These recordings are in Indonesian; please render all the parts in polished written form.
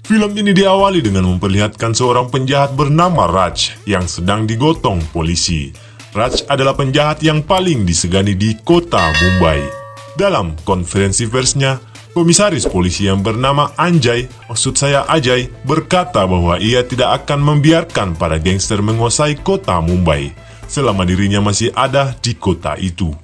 Film ini diawali dengan memperlihatkan seorang penjahat bernama Raj yang sedang digotong polisi. Raj adalah penjahat yang paling disegani di kota Mumbai. Dalam konferensi persnya, komisaris polisi yang bernama Ajay berkata bahwa ia tidak akan membiarkan para gangster menguasai kota Mumbai selama dirinya masih ada di kota itu.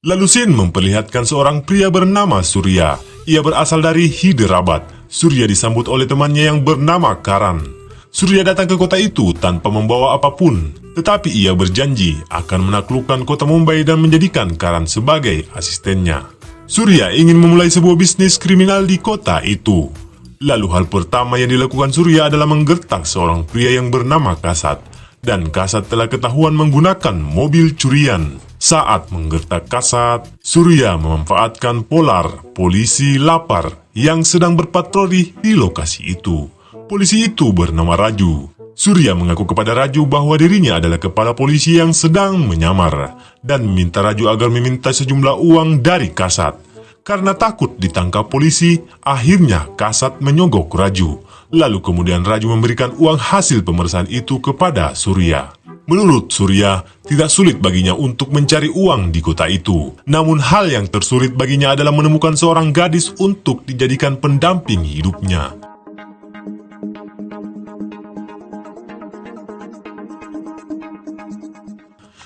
Lalu scene memperlihatkan seorang pria bernama Surya. Ia berasal dari Hyderabad. Surya disambut oleh temannya yang bernama Karan. Surya datang ke kota itu tanpa membawa apapun, tetapi ia berjanji akan menaklukkan kota Mumbai dan menjadikan Karan sebagai asistennya. Surya ingin memulai sebuah bisnis kriminal di kota itu. Lalu hal pertama yang dilakukan Surya adalah menggertak seorang pria yang bernama Kasat. Dan Kasat telah ketahuan menggunakan mobil curian. Saat menggertak Kasat, Surya memanfaatkan Polar, polisi lapar yang sedang berpatroli di lokasi itu. Polisi itu bernama Raju. Surya mengaku kepada Raju bahwa dirinya adalah kepala polisi yang sedang menyamar dan meminta Raju agar meminta sejumlah uang dari Kasat. Karena takut ditangkap polisi, akhirnya Kasat menyogok Raju. Lalu kemudian Raju memberikan uang hasil pemeriksaan itu kepada Surya. Menurut Surya, tidak sulit baginya untuk mencari uang di kota itu. Namun hal yang tersulit baginya adalah menemukan seorang gadis untuk dijadikan pendamping hidupnya.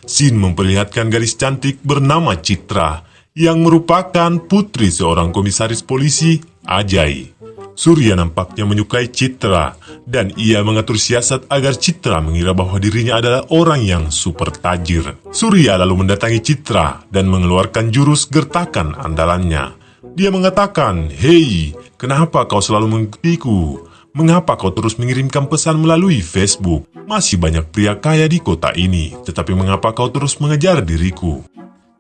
Scene memperlihatkan gadis cantik bernama Citra, yang merupakan putri seorang komisaris polisi, Ajay. Surya nampaknya menyukai Citra, dan ia mengatur siasat agar Citra mengira bahwa dirinya adalah orang yang super tajir. Surya lalu mendatangi Citra dan mengeluarkan jurus gertakan andalannya. Dia mengatakan, "Hei, kenapa kau selalu mengikutiku? Mengapa kau terus mengirimkan pesan melalui Facebook? Masih banyak pria kaya di kota ini, tetapi mengapa kau terus mengejar diriku?"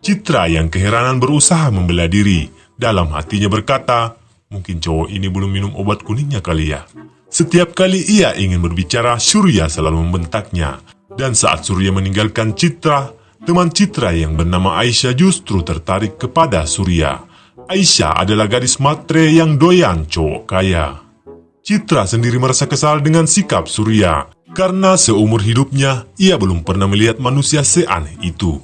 Citra yang keheranan berusaha membela diri. Dalam hatinya berkata, "Mungkin cowok ini belum minum obat kuningnya kali ya." Setiap kali ia ingin berbicara, Surya selalu membentaknya. Dan saat Surya meninggalkan Citra, teman Citra yang bernama Aisyah justru tertarik kepada Surya. Aisyah adalah gadis matre yang doyan cowok kaya. Citra sendiri merasa kesal dengan sikap Surya, karena seumur hidupnya ia belum pernah melihat manusia seaneh itu.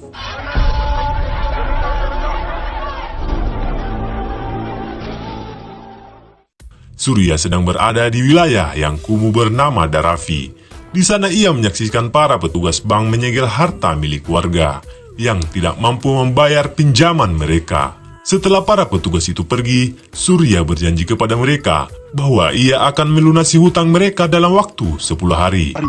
Surya sedang berada di wilayah yang kumuh bernama Dharavi. Di sana ia menyaksikan para petugas bank menyegel harta milik warga yang tidak mampu membayar pinjaman mereka. Setelah para petugas itu pergi, Surya berjanji kepada mereka bahwa ia akan melunasi hutang mereka dalam waktu 10 hari.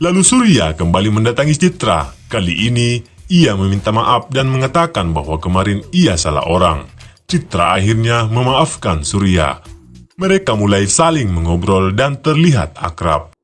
Lalu Surya kembali mendatangi Citra. Kali ini ia meminta maaf dan mengatakan bahwa kemarin ia salah orang. Citra akhirnya memaafkan Surya. Mereka mulai saling mengobrol dan terlihat akrab.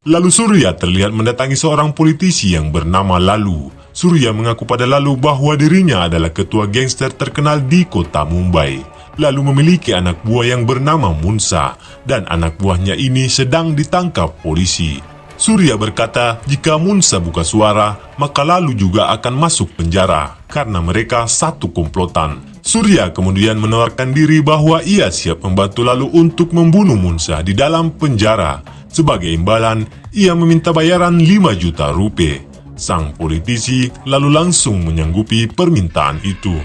Lalu Surya terlihat mendatangi seorang politisi yang bernama Lalu. Surya mengaku pada Lalu bahwa dirinya adalah ketua gangster terkenal di kota Mumbai. Lalu memiliki anak buah yang bernama Munsa, dan anak buahnya ini sedang ditangkap polisi. Surya berkata jika Munsa buka suara, maka Lalu juga akan masuk penjara, karena mereka satu komplotan. Surya kemudian menawarkan diri bahwa ia siap membantu Lalu untuk membunuh Munsa di dalam penjara. Sebagai imbalan, ia meminta bayaran 5 juta rupiah. Sang politisi lalu langsung menyanggupi permintaan itu.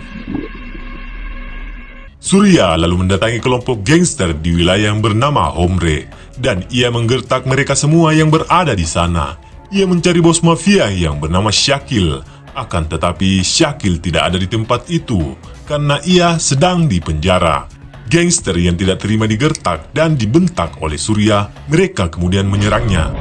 Surya lalu mendatangi kelompok gangster di wilayah yang bernama Homre, dan ia menggertak mereka semua yang berada di sana. Ia mencari bos mafia yang bernama Syakil, akan tetapi Syakil tidak ada di tempat itu karena ia sedang di penjara. Gangster yang tidak terima digertak dan dibentak oleh Surya, mereka kemudian menyerangnya.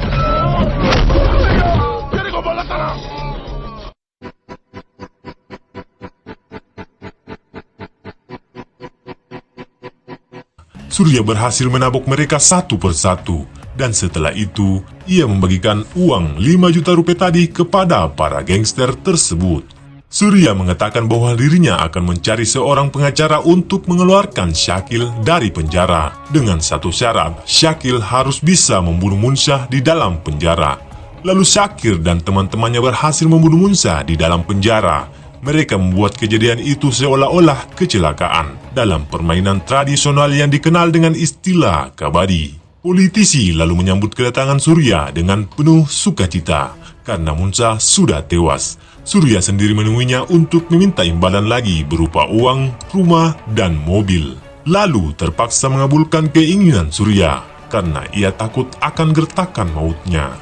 Surya berhasil menabok mereka satu persatu, dan setelah itu ia membagikan uang 5 juta rupiah tadi kepada para gangster tersebut. Surya mengatakan bahwa dirinya akan mencari seorang pengacara untuk mengeluarkan Syakil dari penjara. Dengan satu syarat, Syakil harus bisa membunuh Munsyah di dalam penjara. Lalu Syakir dan teman-temannya berhasil membunuh Munsyah di dalam penjara. Mereka membuat kejadian itu seolah-olah kecelakaan dalam permainan tradisional yang dikenal dengan istilah kabadi. Politisi lalu menyambut kedatangan Surya dengan penuh sukacita karena Munsyah sudah tewas. Surya sendiri menemuinya untuk meminta imbalan lagi berupa uang, rumah, dan mobil. Lalu terpaksa mengabulkan keinginan Surya karena ia takut akan gertakan mautnya.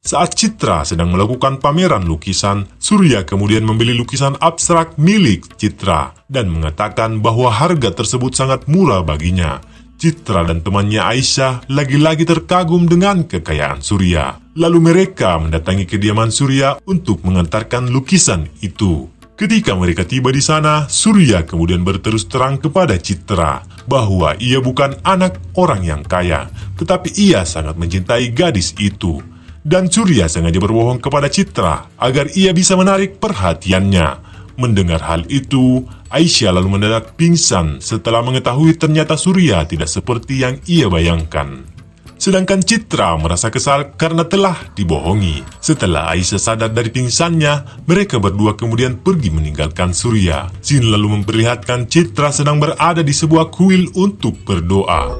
Saat Citra sedang melakukan pameran lukisan, Surya kemudian membeli lukisan abstrak milik Citra dan mengatakan bahwa harga tersebut sangat murah baginya. Citra dan temannya Aisyah lagi-lagi terkagum dengan kekayaan Surya. Lalu mereka mendatangi kediaman Surya untuk mengantarkan lukisan itu. Ketika mereka tiba di sana, Surya kemudian berterus terang kepada Citra bahwa ia bukan anak orang yang kaya, tetapi ia sangat mencintai gadis itu. Dan Surya sengaja berbohong kepada Citra agar ia bisa menarik perhatiannya. Mendengar hal itu, Aisyah lalu mendadak pingsan setelah mengetahui ternyata Surya tidak seperti yang ia bayangkan. Sedangkan Citra merasa kesal karena telah dibohongi. Setelah Aisyah sadar dari pingsannya, mereka berdua kemudian pergi meninggalkan Surya. Scene lalu memperlihatkan Citra sedang berada di sebuah kuil untuk berdoa.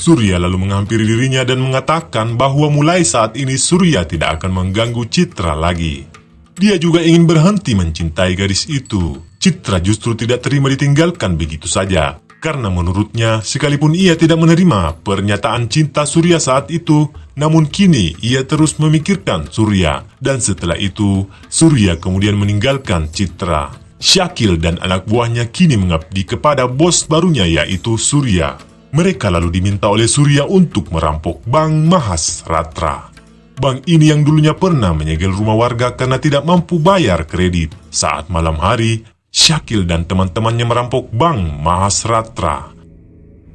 Surya lalu menghampiri dirinya dan mengatakan bahwa mulai saat ini Surya tidak akan mengganggu Citra lagi. Dia juga ingin berhenti mencintai gadis itu. Citra justru tidak terima ditinggalkan begitu saja, karena menurutnya sekalipun ia tidak menerima pernyataan cinta Surya saat itu, namun kini ia terus memikirkan Surya, dan setelah itu Surya kemudian meninggalkan Citra. Syakil dan anak buahnya kini mengabdi kepada bos barunya yaitu Surya. Mereka lalu diminta oleh Surya untuk merampok Bank Mahasratra. Bank ini yang dulunya pernah menyegel rumah warga karena tidak mampu bayar kredit. Saat malam hari, Syakil dan teman-temannya merampok Bank Mahasratra.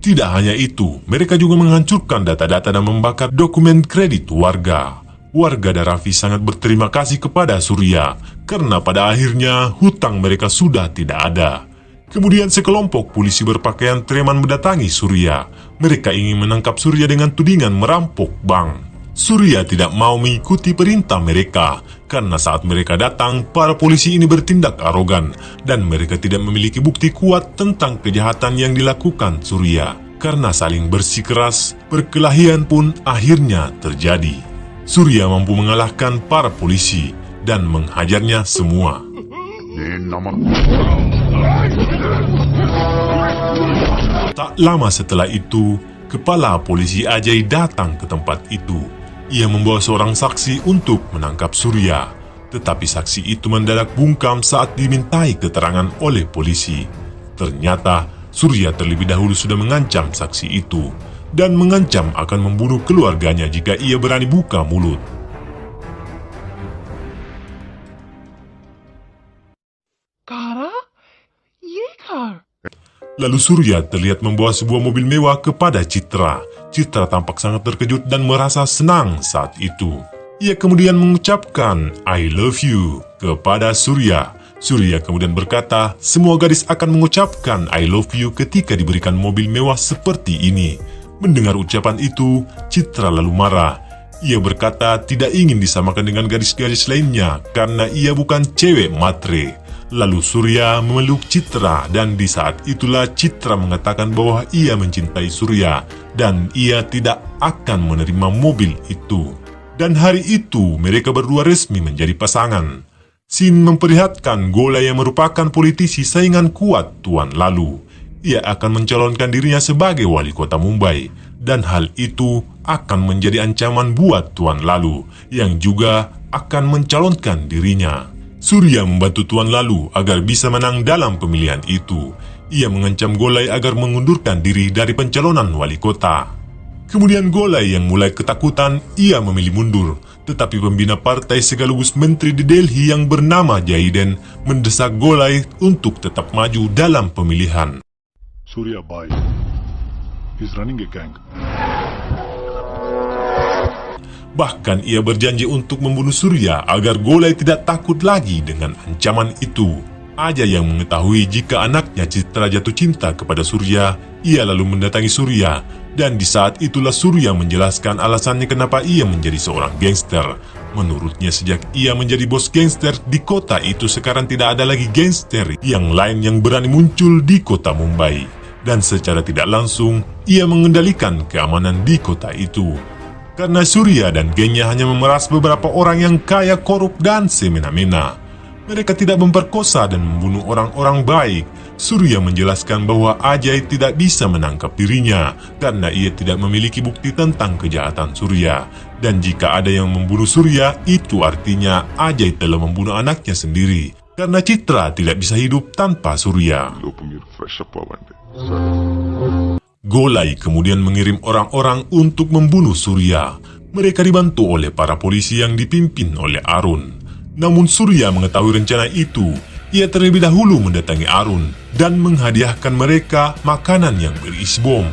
Tidak hanya itu, mereka juga menghancurkan data-data dan membakar dokumen kredit warga. Warga Darafi sangat berterima kasih kepada Surya karena pada akhirnya hutang mereka sudah tidak ada. Kemudian sekelompok polisi berpakaian preman mendatangi Surya. Mereka ingin menangkap Surya dengan tudingan merampok bank. Surya tidak mau mengikuti perintah mereka, karena saat mereka datang, para polisi ini bertindak arogan, dan mereka tidak memiliki bukti kuat tentang kejahatan yang dilakukan Surya. Karena saling bersikeras, perkelahian pun akhirnya terjadi. Surya mampu mengalahkan para polisi, dan menghajarnya semua. Tak lama setelah itu, kepala polisi Ajay datang ke tempat itu. Ia membawa seorang saksi untuk menangkap Surya. Tetapi saksi itu mendadak bungkam saat dimintai keterangan oleh polisi. Ternyata Surya terlebih dahulu sudah mengancam saksi itu dan mengancam akan membunuh keluarganya jika ia berani buka mulut. Lalu Surya terlihat membawa sebuah mobil mewah kepada Citra. Citra tampak sangat terkejut dan merasa senang saat itu. Ia kemudian mengucapkan I love you kepada Surya. Surya kemudian berkata, semua gadis akan mengucapkan I love you ketika diberikan mobil mewah seperti ini. Mendengar ucapan itu, Citra lalu marah. Ia berkata tidak ingin disamakan dengan gadis-gadis lainnya karena ia bukan cewek matre. Lalu Surya memeluk Citra dan di saat itulah Citra mengatakan bahwa ia mencintai Surya dan ia tidak akan menerima mobil itu. Dan hari itu mereka berdua resmi menjadi pasangan. Scene memperlihatkan Gola yang merupakan politisi saingan kuat Tuan Lalu. Ia akan mencalonkan dirinya sebagai wali kota Mumbai dan hal itu akan menjadi ancaman buat Tuan Lalu yang juga akan mencalonkan dirinya. Surya membantu Tuan Lalu agar bisa menang dalam pemilihan itu. Ia mengancam Golai agar mengundurkan diri dari pencalonan wali kota. Kemudian Golai yang mulai ketakutan, ia memilih mundur. Tetapi pembina partai sekaligus menteri di Delhi yang bernama Jaiden mendesak Golai untuk tetap maju dalam pemilihan. Surya Bhai, he's running a gang. Bahkan ia berjanji untuk membunuh Surya agar Golai tidak takut lagi dengan ancaman itu. Ajay yang mengetahui jika anaknya Citra jatuh cinta kepada Surya, ia lalu mendatangi Surya. Dan di saat itulah Surya menjelaskan alasannya kenapa ia menjadi seorang gangster. Menurutnya sejak ia menjadi bos gangster di kota itu, sekarang tidak ada lagi gangster yang lain yang berani muncul di kota Mumbai. Dan secara tidak langsung, ia mengendalikan keamanan di kota itu. Karena Surya dan gengnya hanya memeras beberapa orang yang kaya, korup, dan semena-mena. Mereka tidak memperkosa dan membunuh orang-orang baik. Surya menjelaskan bahwa Ajay tidak bisa menangkap dirinya karena ia tidak memiliki bukti tentang kejahatan Surya. Dan jika ada yang membunuh Surya, itu artinya Ajay telah membunuh anaknya sendiri. Karena Citra tidak bisa hidup tanpa Surya. Golai kemudian mengirim orang-orang untuk membunuh Surya. Mereka dibantu oleh para polisi yang dipimpin oleh Arun. Namun Surya mengetahui rencana itu. Ia terlebih dahulu mendatangi Arun dan menghadiahkan mereka makanan yang berisi bom.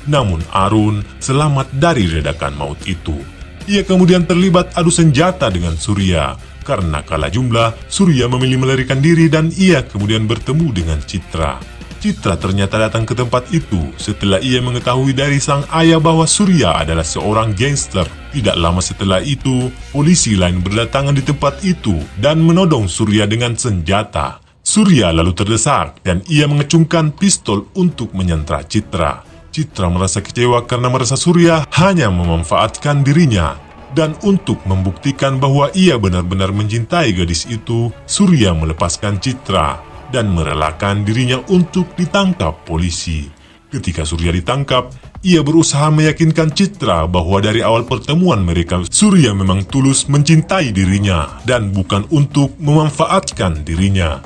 Namun Arun selamat dari ledakan maut itu. Ia kemudian terlibat adu senjata dengan Surya. Karena kalah jumlah, Surya memilih melarikan diri dan ia kemudian bertemu dengan Citra. Citra ternyata datang ke tempat itu setelah ia mengetahui dari sang ayah bahwa Surya adalah seorang gangster. Tidak lama setelah itu, polisi lain berdatangan di tempat itu dan menodong Surya dengan senjata. Surya lalu terdesak dan ia mengacungkan pistol untuk menyantra Citra. Citra merasa kecewa karena merasa Surya hanya memanfaatkan dirinya. Dan untuk membuktikan bahwa ia benar-benar mencintai gadis itu, Surya melepaskan Citra dan merelakan dirinya untuk ditangkap polisi. Ketika Surya ditangkap, ia berusaha meyakinkan Citra bahwa dari awal pertemuan mereka, Surya memang tulus mencintai dirinya dan bukan untuk memanfaatkan dirinya.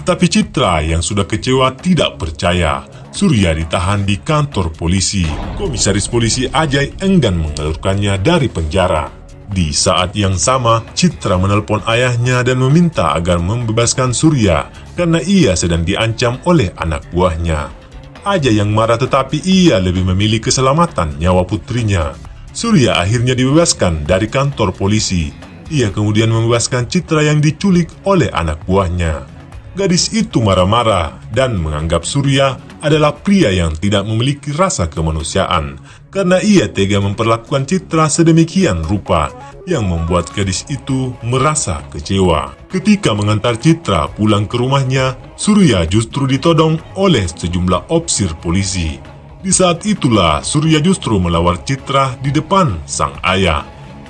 Tetapi Citra yang sudah kecewa tidak percaya. Surya ditahan di kantor polisi. Komisaris polisi Ajay enggan mengeluarkannya dari penjara. Di saat yang sama, Citra menelpon ayahnya dan meminta agar membebaskan Surya karena ia sedang diancam oleh anak buahnya. Ajay yang marah tetapi ia lebih memilih keselamatan nyawa putrinya. Surya akhirnya dibebaskan dari kantor polisi. Ia kemudian membebaskan Citra yang diculik oleh anak buahnya. Gadis itu marah-marah dan menganggap Surya adalah pria yang tidak memiliki rasa kemanusiaan karena ia tega memperlakukan Citra sedemikian rupa yang membuat gadis itu merasa kecewa. Ketika mengantar Citra pulang ke rumahnya, Surya justru ditodong oleh sejumlah opsir polisi. Di saat itulah Surya justru melawar Citra di depan sang ayah.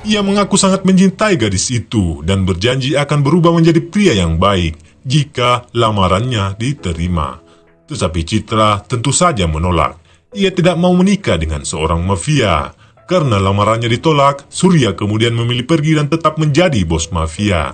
Ia mengaku sangat mencintai gadis itu dan berjanji akan berubah menjadi pria yang baik jika lamarannya diterima. Tetapi Citra tentu saja menolak. Ia tidak mau menikah dengan seorang mafia. Karena lamarannya ditolak, Surya kemudian memilih pergi dan tetap menjadi bos mafia.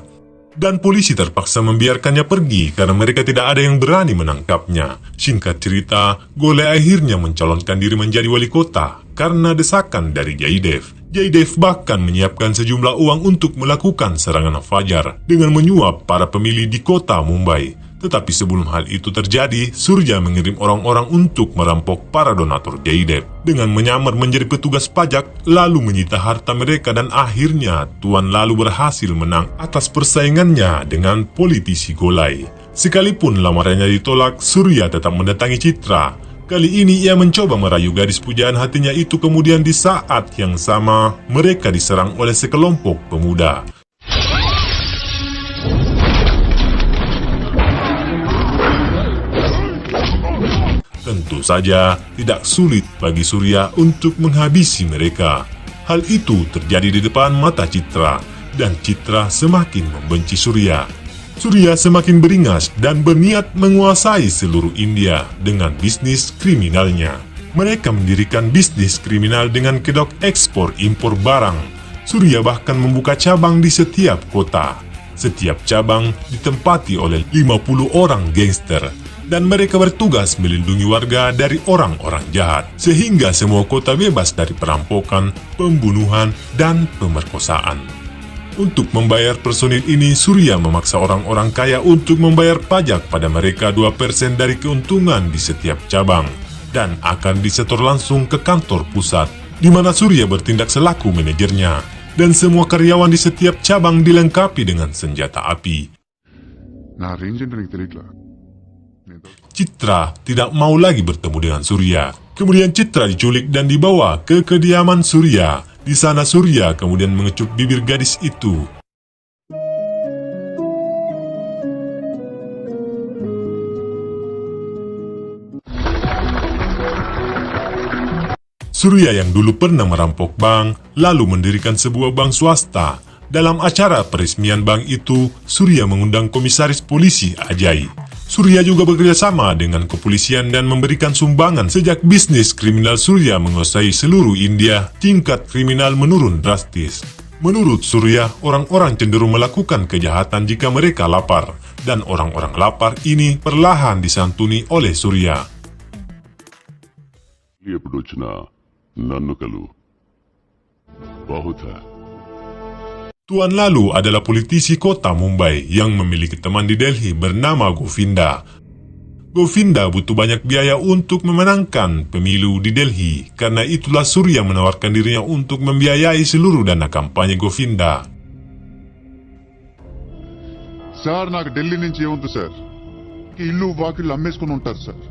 Dan polisi terpaksa membiarkannya pergi karena mereka tidak ada yang berani menangkapnya. Singkat cerita, Golai akhirnya mencalonkan diri menjadi wali kota karena desakan dari Jaidev. Jaidev bahkan menyiapkan sejumlah uang untuk melakukan serangan fajar dengan menyuap para pemilih di kota Mumbai. Tetapi sebelum hal itu terjadi, Surya mengirim orang-orang untuk merampok para donatur Jaidev dengan menyamar menjadi petugas pajak lalu menyita harta mereka dan akhirnya Tuan lalu berhasil menang atas persaingannya dengan politisi Golai. Sekalipun lamarannya ditolak, Surya tetap mendatangi Citra. Kali ini ia mencoba merayu gadis pujaan hatinya itu, kemudian di saat yang sama mereka diserang oleh sekelompok pemuda. Tentu saja tidak sulit bagi Surya untuk menghabisi mereka. Hal itu terjadi di depan mata Citra, dan Citra semakin membenci Surya. Surya semakin beringas dan berniat menguasai seluruh India dengan bisnis kriminalnya. Mereka mendirikan bisnis kriminal dengan kedok ekspor impor barang. Surya bahkan membuka cabang di setiap kota. Setiap cabang ditempati oleh 50 orang gangster. Dan mereka bertugas melindungi warga dari orang-orang jahat, sehingga semua kota bebas dari perampokan, pembunuhan, dan pemerkosaan. Untuk membayar personil ini, Surya memaksa orang-orang kaya untuk membayar pajak pada mereka 2% dari keuntungan di setiap cabang, dan akan disetor langsung ke kantor pusat, di mana Surya bertindak selaku manajernya, dan semua karyawan di setiap cabang dilengkapi dengan senjata api. Nah, range எனக்கு தெரியல. Citra tidak mau lagi bertemu dengan Surya. Kemudian Citra diculik dan dibawa ke kediaman Surya. Di sana Surya kemudian mengecup bibir gadis itu. Surya yang dulu pernah merampok bank, lalu mendirikan sebuah bank swasta. Dalam acara peresmian bank itu, Surya mengundang komisaris polisi Ajay. Surya juga bekerjasama dengan kepolisian dan memberikan sumbangan. Sejak bisnis kriminal Surya menguasai seluruh India, tingkat kriminal menurun drastis. Menurut Surya, orang-orang cenderung melakukan kejahatan jika mereka lapar, dan orang-orang lapar ini perlahan disantuni oleh Surya. ఎప్పుడు వచ్చినా నన్ను కలు బాహుతా. Tuan Lalu adalah politisi kota Mumbai yang memiliki teman di Delhi bernama Govinda. Govinda butuh banyak biaya untuk memenangkan pemilu di Delhi, karena itulah Surya menawarkan dirinya untuk membiayai seluruh dana kampanye Govinda. Sir నాకు ఢిల్లీ నుంచి ఏముంది సార్ ఇల్లు వాకిళ్ళు అమ్మేసుకుని ఉంటారు sir.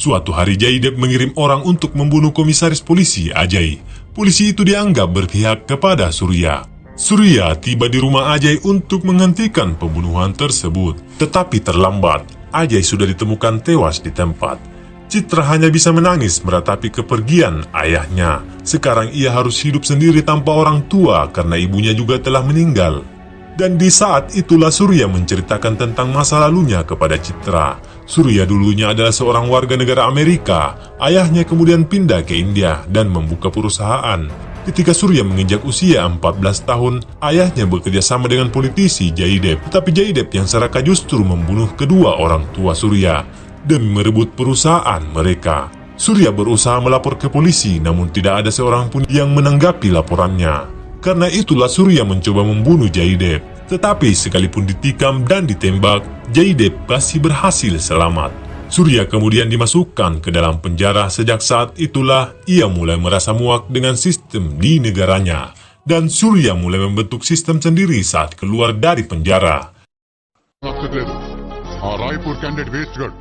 Suatu hari Jaydev mengirim orang untuk membunuh komisaris polisi Ajay. Polisi itu dianggap berpihak kepada Surya. Surya tiba di rumah Ajay untuk menghentikan pembunuhan tersebut. Tetapi terlambat, Ajay sudah ditemukan tewas di tempat. Citra hanya bisa menangis meratapi kepergian ayahnya. Sekarang ia harus hidup sendiri tanpa orang tua karena ibunya juga telah meninggal. Dan di saat itulah Surya menceritakan tentang masa lalunya kepada Citra. Surya dulunya adalah seorang warga negara Amerika. Ayahnya kemudian pindah ke India dan membuka perusahaan. Ketika Surya menginjak usia 14 tahun, ayahnya bekerja sama dengan politisi Jaydev. Tetapi Jaydev yang serakah justru membunuh kedua orang tua Surya demi merebut perusahaan mereka. Surya berusaha melapor ke polisi, namun tidak ada seorang pun yang menanggapi laporannya. Karena itulah Surya mencoba membunuh Jaydev. Tetapi sekalipun ditikam dan ditembak, Jaydev masih berhasil selamat. Surya kemudian dimasukkan ke dalam penjara. Sejak saat itulah ia mulai merasa muak dengan sistem di negaranya. Dan Surya mulai membentuk sistem sendiri saat keluar dari penjara. నచ్చట్లేదు ఆ Raipur candidate waste గాడు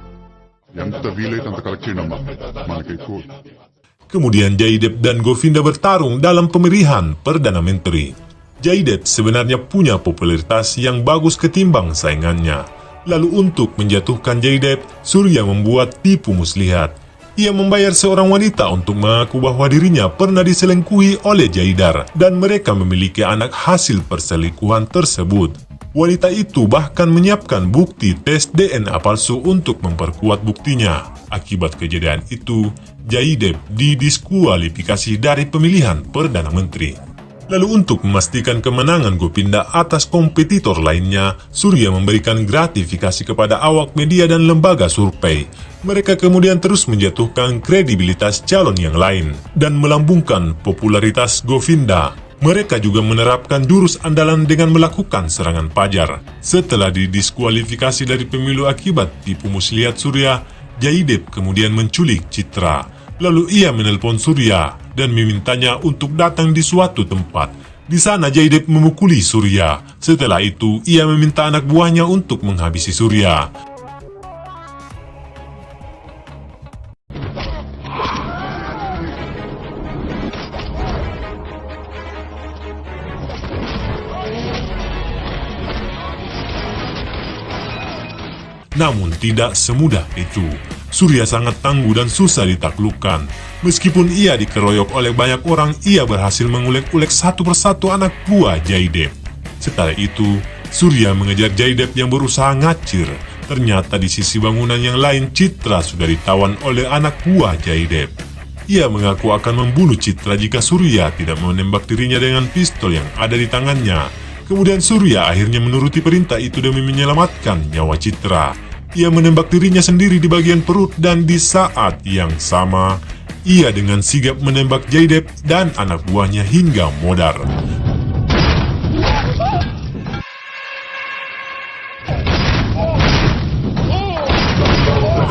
ఎంత వీలైతే అంత కలెక్ట్ చేయండి అమ్మా మనకి ఎక్కువ. Kemudian Jaydev dan Govinda bertarung dalam pemilihan Perdana Menteri. Jaydev sebenarnya punya popularitas yang bagus ketimbang saingannya. Lalu untuk menjatuhkan Jaydev, Surya membuat tipu muslihat. Ia membayar seorang wanita untuk mengaku bahwa dirinya pernah diselingkuhi oleh Jaidar dan mereka memiliki anak hasil perselingkuhan tersebut. Wanita itu bahkan menyiapkan bukti tes DNA palsu untuk memperkuat buktinya. Akibat kejadian itu, Jaydev didiskualifikasi dari pemilihan Perdana Menteri. Lalu untuk memastikan kemenangan Govinda atas kompetitor lainnya, Surya memberikan gratifikasi kepada awak media dan lembaga survei. Mereka kemudian terus menjatuhkan kredibilitas calon yang lain dan melambungkan popularitas Govinda. Mereka juga menerapkan jurus andalan dengan melakukan serangan pajar. Setelah didiskualifikasi dari pemilu akibat tipu muslihat Surya, Jaydev kemudian menculik Citra. Lalu ia menelpon Surya dan memintanya untuk datang di suatu tempat. Di sana Jaydev memukuli Surya. Setelah itu, ia meminta anak buahnya untuk menghabisi Surya. Namun tidak semudah itu. Surya sangat tangguh dan susah ditaklukkan. Meskipun ia dikeroyok oleh banyak orang, ia berhasil mengulek-ulek satu persatu anak buah Jaydev. Setelah itu, Surya mengejar Jaydev yang berusaha ngacir. Ternyata di sisi bangunan yang lain, Citra sudah ditawan oleh anak buah Jaydev. Ia mengaku akan membunuh Citra jika Surya tidak menembak dirinya dengan pistol yang ada di tangannya. Kemudian Surya akhirnya menuruti perintah itu demi menyelamatkan nyawa Citra. Ia menembak dirinya sendiri di bagian perut dan di saat yang sama, ia dengan sigap menembak Jaydev dan anak buahnya hingga modar.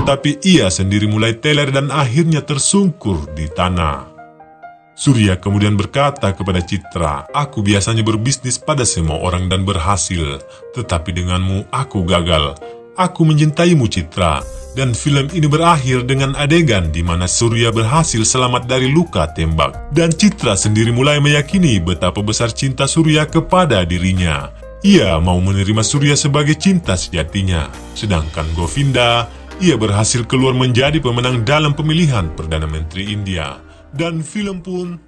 tetapi ia sendiri mulai teler dan akhirnya tersungkur di tanah. Surya kemudian berkata kepada Citra, "Aku biasanya berbisnis pada semua orang dan berhasil, tetapi denganmu aku gagal. Aku mencintaimu Citra." Dan film ini berakhir dengan adegan di mana Surya berhasil selamat dari luka tembak. Dan Citra sendiri mulai meyakini betapa besar cinta Surya kepada dirinya. Ia mau menerima Surya sebagai cinta sejatinya. Sedangkan Govinda, ia berhasil keluar menjadi pemenang dalam pemilihan Perdana Menteri India. Dan film pun